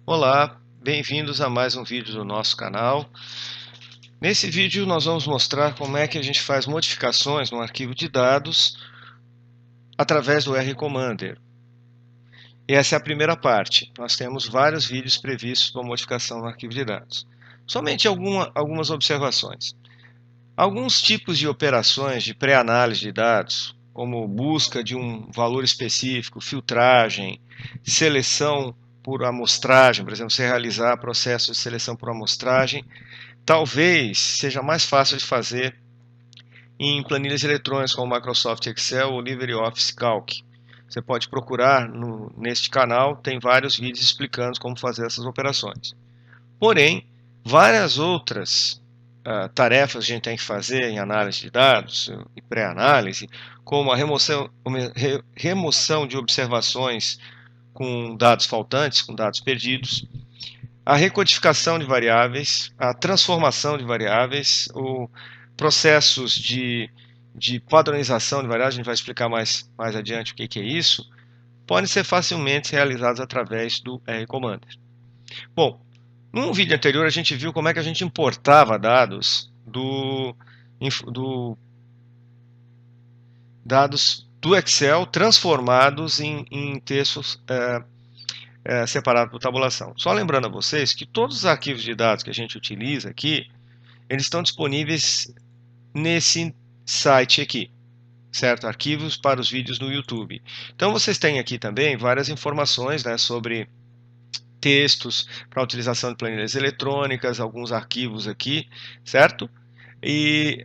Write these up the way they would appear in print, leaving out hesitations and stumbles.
Olá, bem-vindos a mais um vídeo do nosso canal. Nesse vídeo nós vamos mostrar como é que a gente faz modificações no arquivo de dados através do R-Commander. E essa é a primeira parte. Nós temos vários vídeos previstos para modificação no arquivo de dados. Somente algumas observações. Alguns tipos de operações de pré-análise de dados, como busca de um valor específico, filtragem, seleção por amostragem, por exemplo, você realizar processo de seleção por amostragem, talvez seja mais fácil de fazer em planilhas eletrônicas como Microsoft Excel ou LibreOffice Calc. Você pode procurar neste canal, tem vários vídeos explicando como fazer essas operações. Porém, várias outras tarefas a gente tem que fazer em análise de dados e pré-análise, como a remoção de observações com dados faltantes, com dados perdidos, a recodificação de variáveis, a transformação de variáveis, o processos de padronização de variáveis, a gente vai explicar mais adiante o que é isso, podem ser facilmente realizados através do R-Commander. Bom, num vídeo anterior a gente viu como é que a gente importava dados do Excel transformados em textos separados por tabulação. Só lembrando a vocês que todos os arquivos de dados que a gente utiliza aqui, eles estão disponíveis nesse site aqui, certo? Arquivos para os vídeos no YouTube. Então vocês têm aqui também várias informações, né, sobre textos para utilização de planilhas eletrônicas, alguns arquivos aqui, certo? E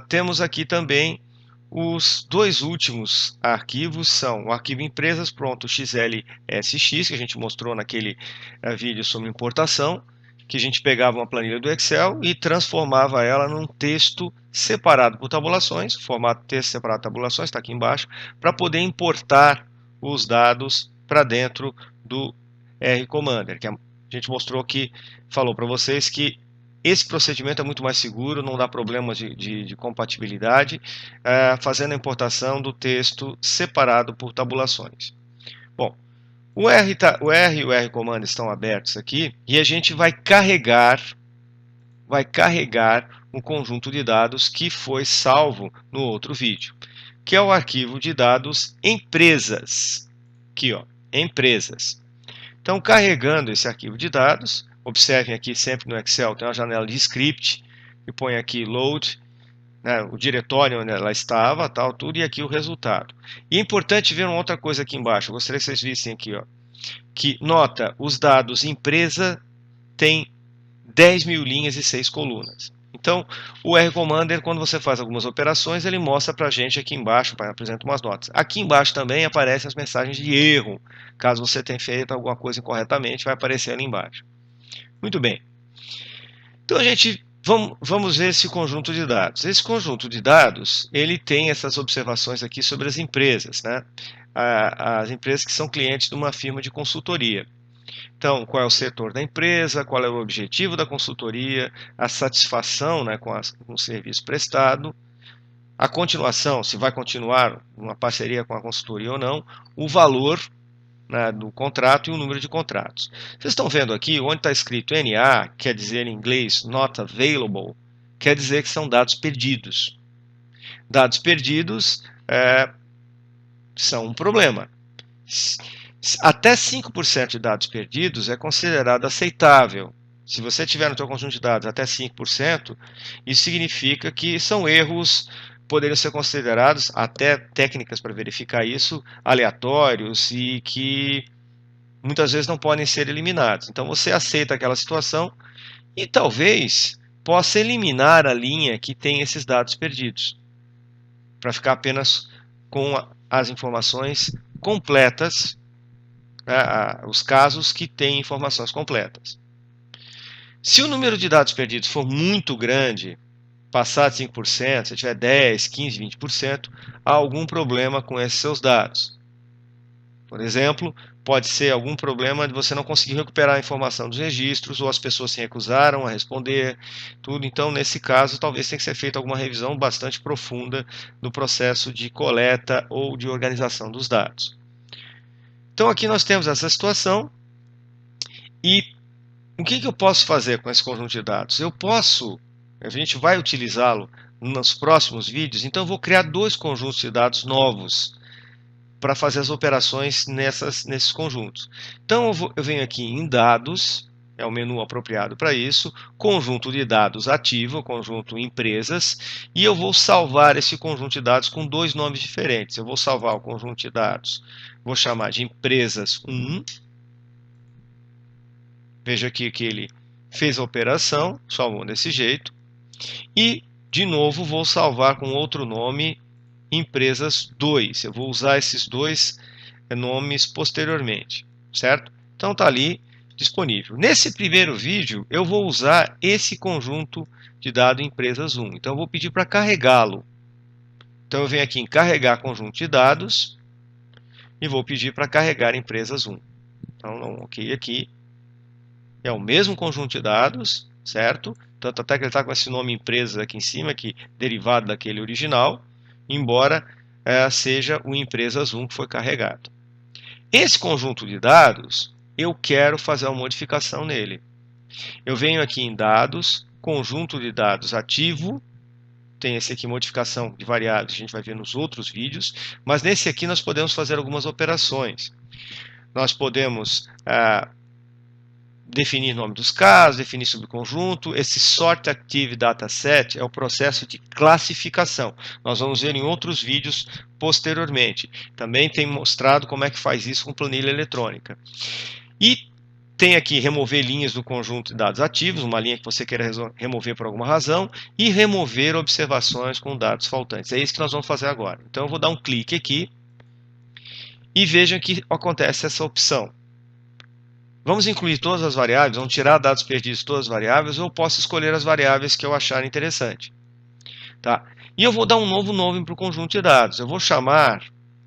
temos aqui também os dois últimos arquivos, são o arquivo empresas.xlsx, que a gente mostrou naquele vídeo sobre importação, que a gente pegava uma planilha do Excel e transformava ela num texto separado por tabulações, formato texto separado por tabulações, está aqui embaixo, para poder importar os dados para dentro do R-Commander, que a gente mostrou que, falou para vocês que esse procedimento é muito mais seguro, não dá problemas de compatibilidade, fazendo a importação do texto separado por tabulações. Bom, o R e o R-Commander estão abertos aqui e a gente vai carregar um conjunto de dados que foi salvo no outro vídeo, que é o arquivo de dados empresas. Aqui, ó, empresas. Então, carregando esse arquivo de dados, observem aqui sempre no Excel, tem uma janela de script, que põe aqui load, né, o diretório onde ela estava, tal, tudo, e aqui o resultado. E é importante ver uma outra coisa aqui embaixo, eu gostaria que vocês vissem aqui, ó, que nota, os dados empresa tem 10.000 linhas e 6 colunas. Então, o R-Commander, quando você faz algumas operações, ele mostra para a gente aqui embaixo, apresenta umas notas. Aqui embaixo também aparecem as mensagens de erro. Caso você tenha feito alguma coisa incorretamente, vai aparecer ali embaixo. Muito bem. Então, vamos ver esse conjunto de dados. Esse conjunto de dados, ele tem essas observações aqui sobre as empresas, né? As empresas que são clientes de uma firma de consultoria. Então, qual é o setor da empresa, qual é o objetivo da consultoria, a satisfação, né, com o serviço prestado, a continuação, se vai continuar uma parceria com a consultoria ou não, o valor, né, do contrato e o número de contratos. Vocês estão vendo aqui, onde está escrito NA, quer dizer em inglês Not Available, quer dizer que são dados perdidos. Dados perdidos são um problema. Até 5% de dados perdidos é considerado aceitável. Se você tiver no seu conjunto de dados até 5%, isso significa que são erros, poderiam ser considerados, até técnicas para verificar isso, aleatórios e que muitas vezes não podem ser eliminados. Então você aceita aquela situação e talvez possa eliminar a linha que tem esses dados perdidos, para ficar apenas com as informações completas, os casos que têm informações completas. Se o número de dados perdidos for muito grande, passar de 5%, se tiver 10, 15, 20%, há algum problema com esses seus dados. Por exemplo, pode ser algum problema de você não conseguir recuperar a informação dos registros, ou as pessoas se recusaram a responder, tudo. Então, nesse caso, talvez tenha que ser feita alguma revisão bastante profunda do processo de coleta ou de organização dos dados. Então, aqui nós temos essa situação. E o que eu posso fazer com esse conjunto de dados? A gente vai utilizá-lo nos próximos vídeos, então eu vou criar dois conjuntos de dados novos para fazer as operações nesses conjuntos. Então eu venho aqui em dados, é o menu apropriado para isso, conjunto de dados ativo, conjunto empresas, e eu vou salvar esse conjunto de dados com dois nomes diferentes. Eu vou salvar o conjunto de dados, vou chamar de empresas 1. Veja aqui que ele fez a operação, salvou desse jeito. E, de novo, vou salvar com outro nome, empresas 2. Eu vou usar esses dois nomes posteriormente, certo? Então está ali disponível. Nesse primeiro vídeo, eu vou usar esse conjunto de dados empresas 1. Então eu vou pedir para carregá-lo. Então eu venho aqui em carregar conjunto de dados e vou pedir para carregar empresas 1. Então, ok aqui. É o mesmo conjunto de dados, certo? Tanto até que ele está com esse nome empresas aqui em cima, que derivado daquele original, embora seja o empresas 1 que foi carregado. Esse conjunto de dados, eu quero fazer uma modificação nele. Eu venho aqui em dados, conjunto de dados ativo, tem esse aqui, modificação de variáveis, a gente vai ver nos outros vídeos, mas nesse aqui nós podemos fazer algumas operações. Nós podemos definir nome dos casos, definir subconjunto. Esse Sort Active Dataset é o processo de classificação. Nós vamos ver em outros vídeos posteriormente. Também tem mostrado como é que faz isso com planilha eletrônica. E tem aqui remover linhas do conjunto de dados ativos, uma linha que você queira remover por alguma razão, e remover observações com dados faltantes. É isso que nós vamos fazer agora. Então eu vou dar um clique aqui e vejam que acontece essa opção. Vamos incluir todas as variáveis, vamos tirar dados perdidos de todas as variáveis, ou eu posso escolher as variáveis que eu achar interessante. Tá? E eu vou dar um novo nome para o conjunto de dados. Eu vou chamar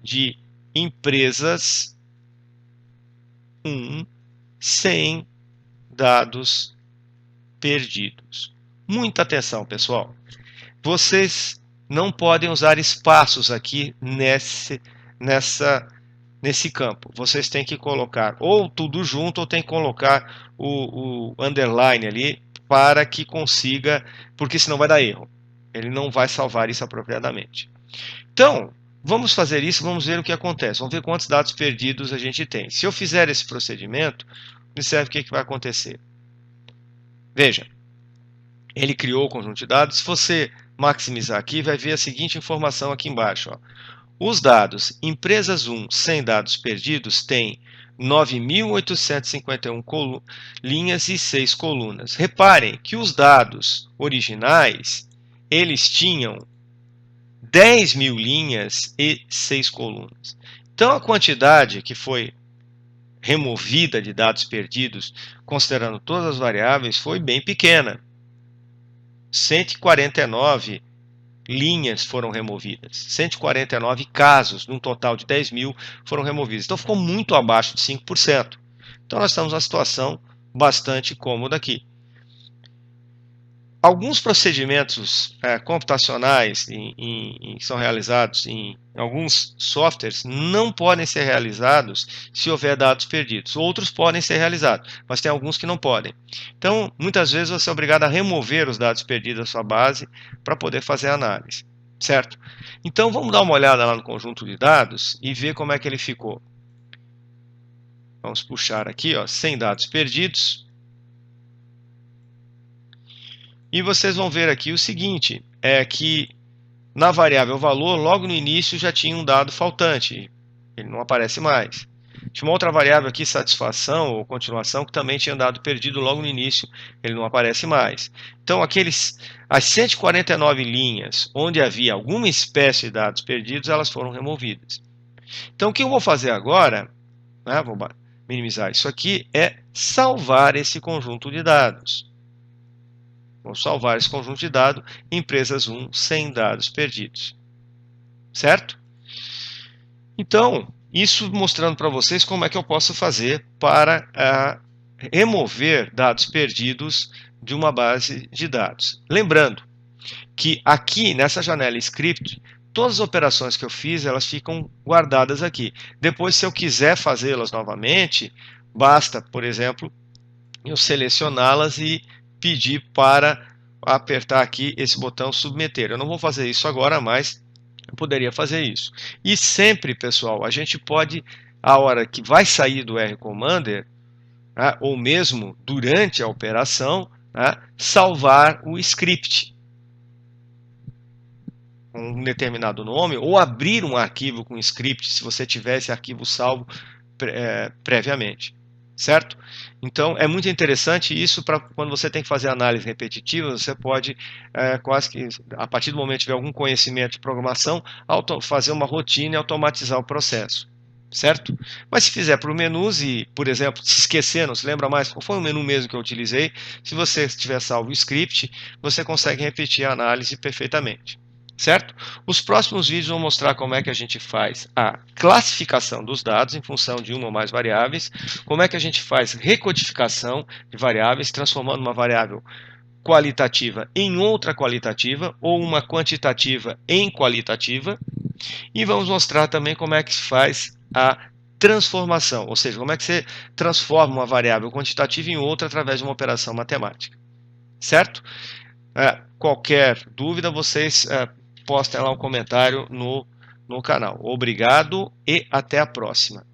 de empresas 1 sem dados perdidos. Muita atenção, pessoal. Vocês não podem usar espaços aqui nesse campo. Vocês têm que colocar ou tudo junto ou tem que colocar o underline ali para que consiga, porque senão vai dar erro. Ele não vai salvar isso apropriadamente. Então, vamos fazer isso, vamos ver o que acontece. Vamos ver quantos dados perdidos a gente tem. Se eu fizer esse procedimento, observe o que vai acontecer. Veja, ele criou o conjunto de dados. Se você maximizar aqui, vai ver a seguinte informação aqui embaixo. Ó. Os dados empresas 1 sem dados perdidos têm 9.851 linhas e 6 colunas. Reparem que os dados originais, eles tinham 10.000 linhas e 6 colunas. Então, a quantidade que foi removida de dados perdidos, considerando todas as variáveis, foi bem pequena. 149 linhas foram removidas. 149 casos, num total de 10.000, foram removidos. Então, ficou muito abaixo de 5%. Então, nós estamos numa situação bastante cômoda aqui. Alguns procedimentos computacionais que são realizados em alguns softwares não podem ser realizados se houver dados perdidos. Outros podem ser realizados, mas tem alguns que não podem. Então, muitas vezes você é obrigado a remover os dados perdidos da sua base para poder fazer a análise, certo? Então, vamos dar uma olhada lá no conjunto de dados e ver como é que ele ficou. Vamos puxar aqui, ó, sem dados perdidos. E vocês vão ver aqui o seguinte, é que na variável valor, logo no início já tinha um dado faltante, ele não aparece mais. Tinha uma outra variável aqui, satisfação ou continuação, que também tinha dado perdido logo no início, ele não aparece mais. Então, as 149 linhas onde havia alguma espécie de dados perdidos, elas foram removidas. Então, o que eu vou fazer agora, vou minimizar isso aqui, é salvar esse conjunto de dados. Vou salvar esse conjunto de dados, empresas 1 sem dados perdidos. Certo? Então, isso mostrando para vocês como é que eu posso fazer para remover dados perdidos de uma base de dados. Lembrando que aqui nessa janela script, todas as operações que eu fiz, elas ficam guardadas aqui. Depois, se eu quiser fazê-las novamente, basta, por exemplo, eu selecioná-las e pedir para apertar aqui esse botão submeter. Eu não vou fazer isso agora, mas eu poderia fazer isso. E sempre, pessoal, a gente pode, a hora que vai sair do R-Commander, né, ou mesmo durante a operação, né, salvar o script com um determinado nome, ou abrir um arquivo com script, se você tiver esse arquivo salvo previamente. Certo? Então, é muito interessante isso para quando você tem que fazer análise repetitiva, você pode, quase que, a partir do momento que tiver algum conhecimento de programação, fazer uma rotina e automatizar o processo. Certo? Mas se fizer por menus e, por exemplo, se esquecer, não se lembra mais qual foi o menu mesmo que eu utilizei, se você tiver salvo o script, você consegue repetir a análise perfeitamente. Certo? Os próximos vídeos vão mostrar como é que a gente faz a classificação dos dados em função de uma ou mais variáveis, como é que a gente faz recodificação de variáveis, transformando uma variável qualitativa em outra qualitativa, ou uma quantitativa em qualitativa, e vamos mostrar também como é que se faz a transformação, ou seja, como é que você transforma uma variável quantitativa em outra através de uma operação matemática. Certo? Qualquer dúvida, vocês postem lá um comentário no canal. Obrigado e até a próxima.